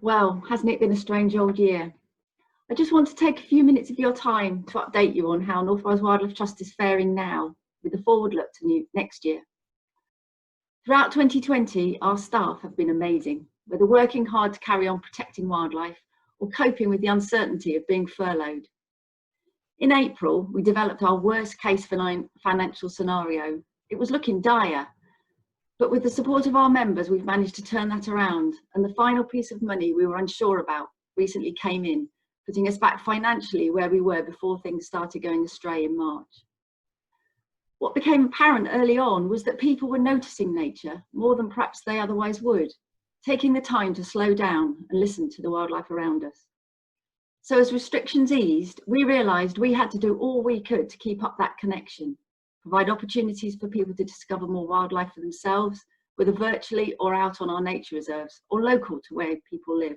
Well, hasn't it been a strange old year? I just want to take a few minutes of your time to update you on how North Wales Wildlife Trust is faring now, with a forward look to next year. Throughout 2020, our staff have been amazing, whether working hard to carry on protecting wildlife or coping with the uncertainty of being furloughed. In April, we developed our worst case financial scenario. It was looking dire, but with the support of our members, we've managed to turn that around, and the final piece of money we were unsure about recently came in, putting us back financially where we were before things started going astray in March. What became apparent early on was that people were noticing nature more than perhaps they otherwise would, taking the time to slow down and listen to the wildlife around us. So as restrictions eased, we realised we had to do all we could to keep up that connection, provide opportunities for people to discover more wildlife for themselves, whether virtually or out on our nature reserves or local to where people live.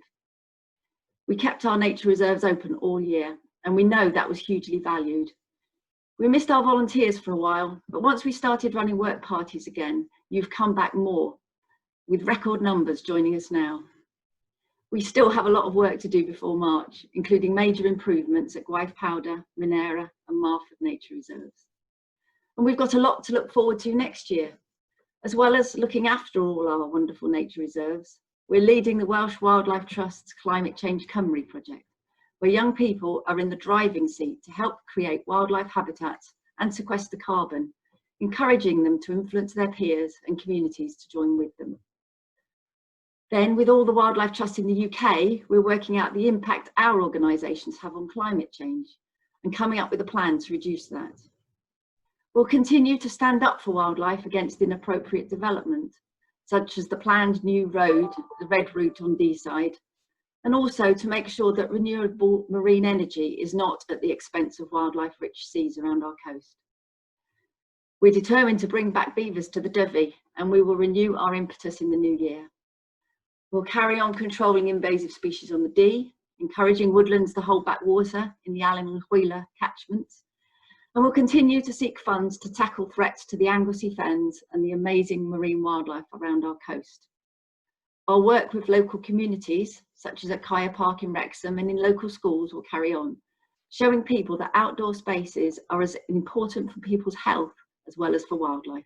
We kept our nature reserves open all year, and we know that was hugely valued. We missed our volunteers for a while, but once we started running work parties again, you've come back more, with record numbers joining us now. We still have a lot of work to do before March, including major improvements at Gwaith Powder, Minera and Marford Nature Reserves. And we've got a lot to look forward to next year. As well as looking after all our wonderful nature reserves, we're leading the Welsh Wildlife Trust's Climate Change Cymru project, where young people are in the driving seat to help create wildlife habitats and sequester carbon, encouraging them to influence their peers and communities to join with them. Then, with all the wildlife trusts in the UK, we're working out the impact our organisations have on climate change and coming up with a plan to reduce that. We'll continue to stand up for wildlife against inappropriate development, such as the planned new road, the Red Route on Deeside, and also to make sure that renewable marine energy is not at the expense of wildlife-rich seas around our coast. We're determined to bring back beavers to the Dyfi, and we will renew our impetus in the new year. We'll carry on controlling invasive species on the Dee, encouraging woodlands to hold back water in the Allen and Wheeler catchments, and we'll continue to seek funds to tackle threats to the Anglesey Fens and the amazing marine wildlife around our coast. Our work with local communities, such as at Kaya Park in Wrexham and in local schools, will carry on, showing people that outdoor spaces are as important for people's health as well as for wildlife.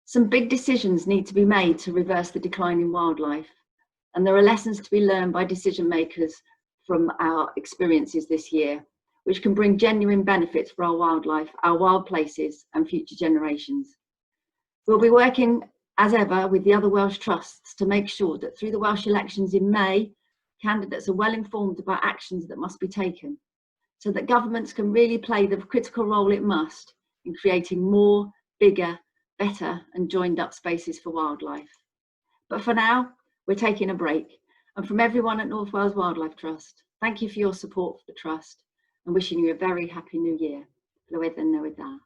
Some big decisions need to be made to reverse the decline in wildlife, and there are lessons to be learned by decision makers from our experiences this year, which can bring genuine benefits for our wildlife, our wild places and future generations. We'll be working as ever with the other Welsh trusts to make sure that through the Welsh elections in May, candidates are well informed about actions that must be taken, so that governments can really play the critical role it must in creating more, bigger, better and joined up spaces for wildlife. But for now, we're taking a break, and from everyone at North Wales Wildlife Trust, thank you for your support for the Trust and wishing you a very happy new year. Lywedd and Newyd da.